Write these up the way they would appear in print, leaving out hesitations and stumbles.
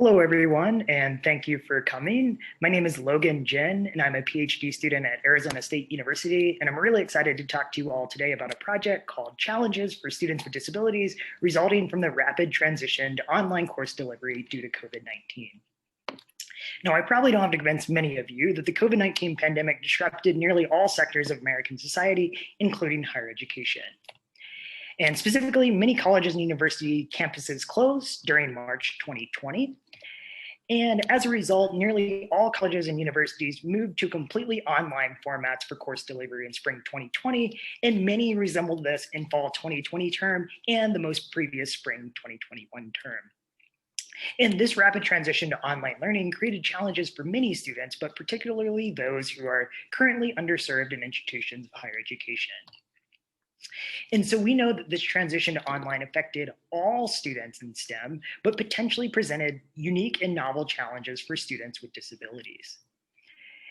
Hello, everyone, and thank you for coming. My name is Logan Gin, and I'm a PhD student at Arizona State University, and I'm really excited to talk to you all today about a project called Challenges for Students with Disabilities resulting from the rapid transition to online course delivery due to COVID-19. Now, I probably don't have to convince many of you that the COVID-19 pandemic disrupted nearly all sectors of American society, including higher education. And specifically, many colleges and university campuses closed during March 2020. And as a result, nearly all colleges and universities moved to completely online formats for course delivery in spring 2020, and many resembled this in fall 2020 term and the most previous spring 2021 term. And this rapid transition to online learning created challenges for many students, but particularly those who are currently underserved in institutions of higher education. And so we know that this transition to online affected all students in STEM, but potentially presented unique and novel challenges for students with disabilities.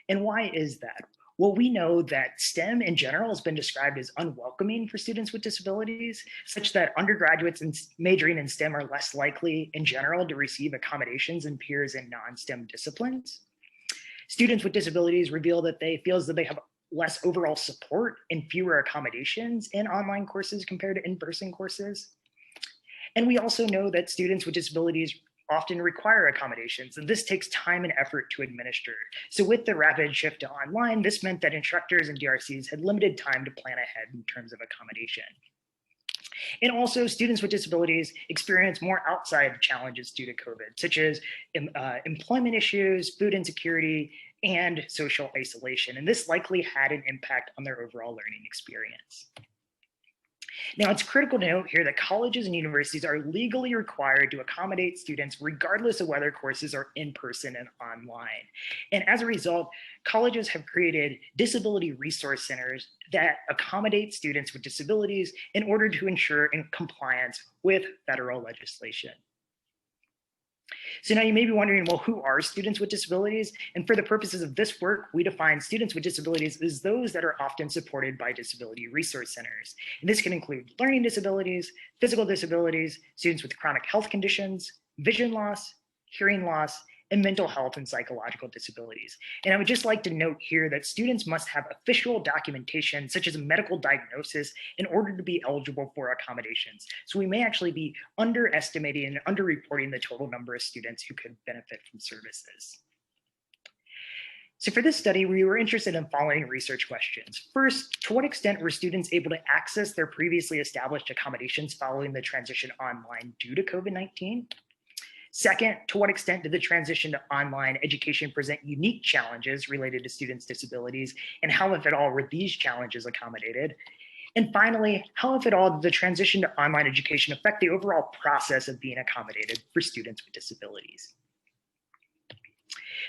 And why is that? Well, we know that STEM in general has been described as unwelcoming for students with disabilities, such that undergraduates majoring in STEM are less likely in general to receive accommodations and peers in non-STEM disciplines. Students with disabilities reveal that they feel as though they have less overall support and fewer accommodations in online courses compared to in-person courses. And we also know that students with disabilities often require accommodations, and this takes time and effort to administer. So with the rapid shift to online, this meant that instructors and DRCs had limited time to plan ahead in terms of accommodation. And also, students with disabilities experience more outside challenges due to COVID, such as employment issues, food insecurity, and social isolation. And this likely had an impact on their overall learning experience. Now, it's critical to note here that colleges and universities are legally required to accommodate students regardless of whether courses are in person and online. And as a result, colleges have created disability resource centers that accommodate students with disabilities in order to ensure compliance with federal legislation. So now you may be wondering, well, who are students with disabilities? And for the purposes of this work, we define students with disabilities as those that are often supported by disability resource centers. And this can include learning disabilities, physical disabilities, students with chronic health conditions, vision loss, hearing loss, and mental health and psychological disabilities. And I would just like to note here that students must have official documentation, such as a medical diagnosis, in order to be eligible for accommodations. So we may actually be underestimating and underreporting the total number of students who could benefit from services. So for this study, we were interested in following research questions. First, to what extent were students able to access their previously established accommodations following the transition online due to COVID-19? Second, to what extent did the transition to online education present unique challenges related to students' disabilities, and how, if at all, were these challenges accommodated? And finally, how, if at all, did the transition to online education affect the overall process of being accommodated for students with disabilities?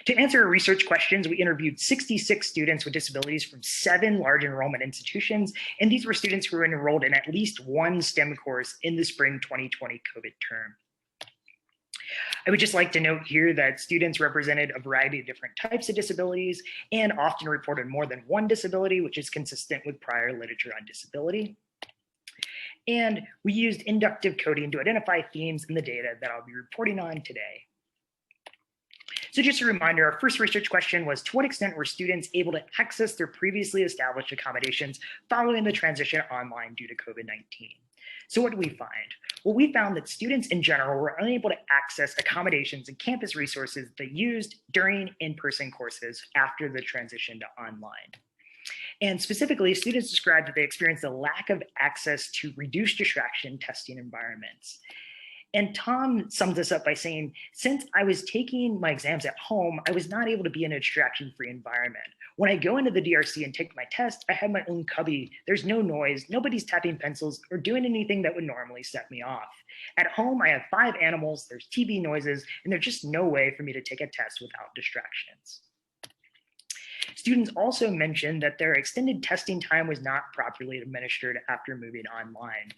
To answer our research questions, we interviewed 66 students with disabilities from 7 large enrollment institutions, and these were students who were enrolled in at least one STEM course in the spring 2020 COVID term. I would just like to note here that students represented a variety of different types of disabilities and often reported more than one disability, which is consistent with prior literature on disability. And we used inductive coding to identify themes in the data that I'll be reporting on today. So just a reminder, our first research question was, to what extent were students able to access their previously established accommodations following the transition online due to COVID-19? So what did we find? Well, we found that students in general were unable to access accommodations and campus resources they used during in-person courses after the transition to online. And specifically, students described that they experienced a lack of access to reduced distraction testing environments. And Tom sums this up by saying, since I was taking my exams at home, I was not able to be in a distraction-free environment. When I go into the DRC and take my test, I have my own cubby. There's no noise, nobody's tapping pencils or doing anything that would normally set me off. At home, I have 5 animals, there's TV noises, and there's just no way for me to take a test without distractions. Students also mentioned that their extended testing time was not properly administered after moving online.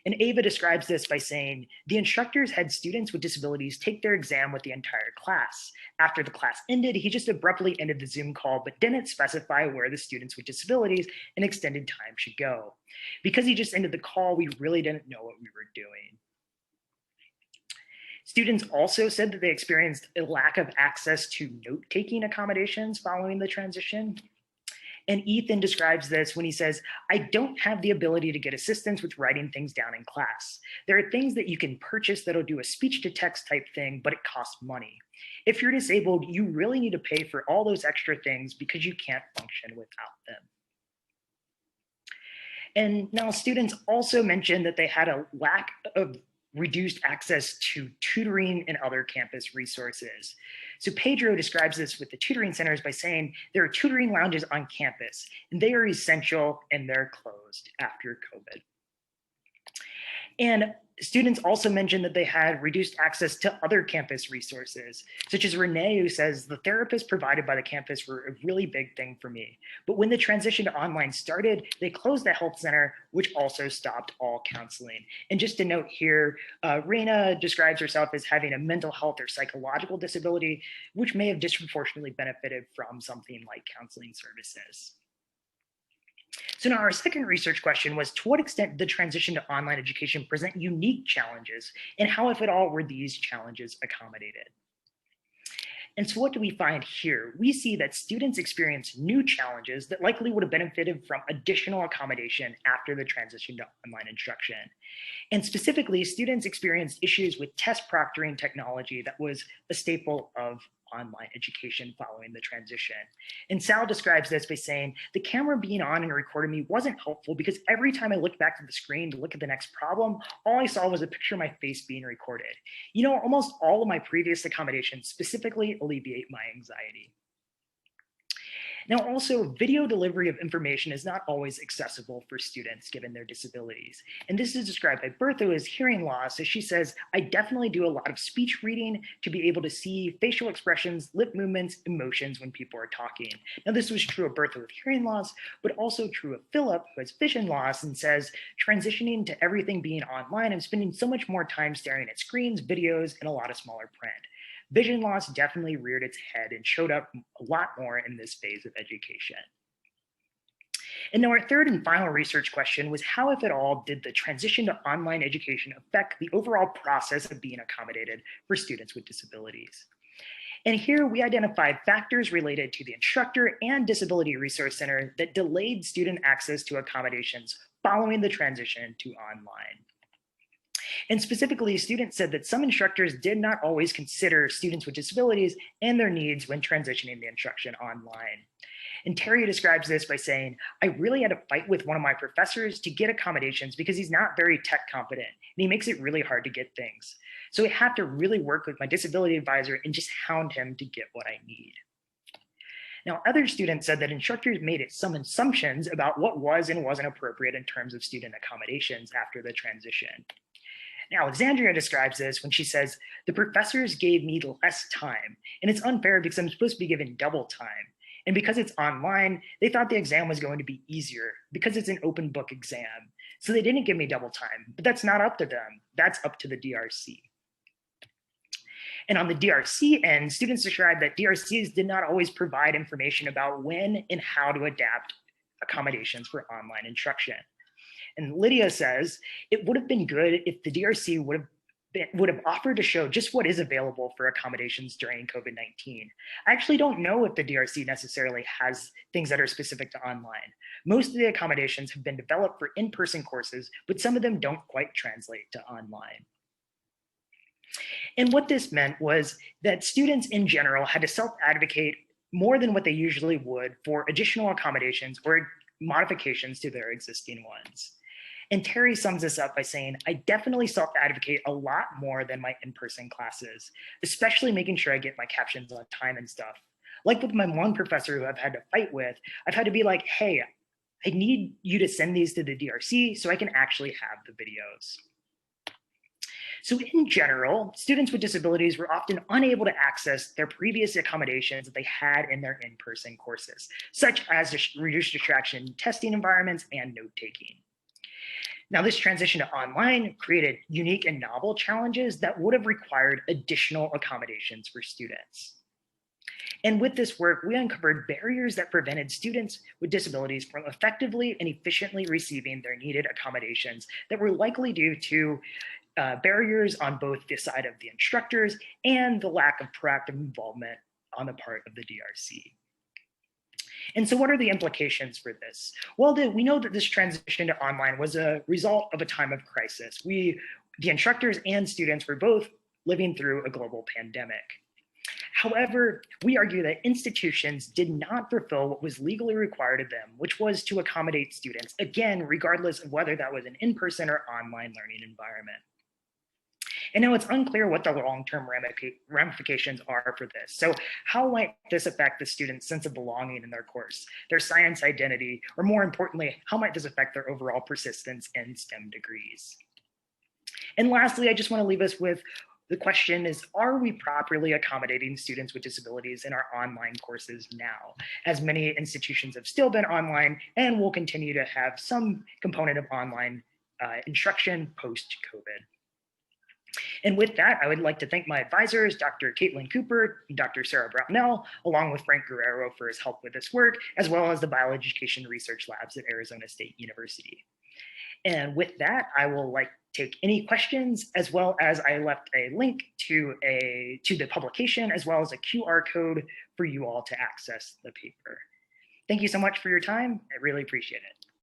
And Ava describes this by saying, the instructors had students with disabilities take their exam with the entire class. After the class ended, he just abruptly ended the Zoom call, but didn't specify where the students with disabilities and extended time should go. Because he just ended the call, we really didn't know what we were doing. Students also said that they experienced a lack of access to note-taking accommodations following the transition. And Ethan describes this when he says, I don't have the ability to get assistance with writing things down in class. There are things that you can purchase that'll do a speech to text type thing, but it costs money. If you're disabled, you really need to pay for all those extra things because you can't function without them. And now students also mentioned that they had a lack of reduced access to tutoring and other campus resources. So Pedro describes this with the tutoring centers by saying there are tutoring lounges on campus and they are essential and they're closed after COVID. And students also mentioned that they had reduced access to other campus resources, such as Renee, who says the therapists provided by the campus were a really big thing for me. But when the transition to online started, they closed the health center, which also stopped all counseling. And just to note here, Reina describes herself as having a mental health or psychological disability, which may have disproportionately benefited from something like counseling services. So now our second research question was, to what extent did the transition to online education present unique challenges, and how, if at all, were these challenges accommodated? And so what do we find here? We see that students experience new challenges that likely would have benefited from additional accommodation after the transition to online instruction. And specifically, students experienced issues with test proctoring technology that was a staple of online education following the transition. And Sal describes this by saying, the camera being on and recording me wasn't helpful because every time I looked back to the screen to look at the next problem, all I saw was a picture of my face being recorded. You know, almost all of my previous accommodations specifically alleviate my anxiety. Now, also, video delivery of information is not always accessible for students given their disabilities. And this is described by Bertha as hearing loss, as she says, I definitely do a lot of speech reading to be able to see facial expressions, lip movements, emotions when people are talking. Now, this was true of Bertha with hearing loss, but also true of Philip, who has vision loss and says, transitioning to everything being online, I'm spending so much more time staring at screens, videos, and a lot of smaller print. Vision loss definitely reared its head and showed up a lot more in this phase of education. And now our third and final research question was, how, if at all, did the transition to online education affect the overall process of being accommodated for students with disabilities? And here we identified factors related to the instructor and Disability Resource Center that delayed student access to accommodations following the transition to online. And specifically, students said that some instructors did not always consider students with disabilities and their needs when transitioning the instruction online. And Terry describes this by saying, I really had to fight with one of my professors to get accommodations because he's not very tech competent and he makes it really hard to get things. So I have to really work with my disability advisor and just hound him to get what I need. Now, other students said that instructors made some assumptions about what was and wasn't appropriate in terms of student accommodations after the transition. Now, Alexandria describes this when she says, the professors gave me less time, and it's unfair because I'm supposed to be given double time. And because it's online, they thought the exam was going to be easier because it's an open book exam. So they didn't give me double time, but that's not up to them. That's up to the DRC. And on the DRC end, students described that DRCs did not always provide information about when and how to adapt accommodations for online instruction. And Lydia says, it would have been good if the DRC would have offered to show just what is available for accommodations during COVID-19. I actually don't know if the DRC necessarily has things that are specific to online. Most of the accommodations have been developed for in-person courses, but some of them don't quite translate to online. And what this meant was that students in general had to self-advocate more than what they usually would for additional accommodations or modifications to their existing ones. And Terry sums this up by saying, I definitely self-advocate a lot more than my in-person classes, especially making sure I get my captions on time and stuff. Like with my one professor who I've had to fight with, I've had to be like, hey, I need you to send these to the DRC so I can actually have the videos. So in general, students with disabilities were often unable to access their previous accommodations that they had in their in-person courses, such as reduced distraction testing environments and note-taking. Now, this transition to online created unique and novel challenges that would have required additional accommodations for students. And with this work, we uncovered barriers that prevented students with disabilities from effectively and efficiently receiving their needed accommodations that were likely due to barriers on both the side of the instructors and the lack of proactive involvement on the part of the DRC. And so what are the implications for this? Well, we know that this transition to online was a result of a time of crisis. The instructors and students were both living through a global pandemic. However, we argue that institutions did not fulfill what was legally required of them, which was to accommodate students, again, regardless of whether that was an in-person or online learning environment. And now it's unclear what the long-term ramifications are for this. So how might this affect the students' sense of belonging in their course, their science identity, or more importantly, how might this affect their overall persistence in STEM degrees? And lastly, I just want to leave us with the question is, are we properly accommodating students with disabilities in our online courses now? As many institutions have still been online and will continue to have some component of online instruction post-COVID. And with that, I would like to thank my advisors, Dr. Caitlin Cooper and Dr. Sarah Brownell, along with Frank Guerrero for his help with this work, as well as the Bioeducation Research Labs at Arizona State University. And with that, I will take any questions, as well as I left a link to the publication, as well as a QR code for you all to access the paper. Thank you so much for your time. I really appreciate it.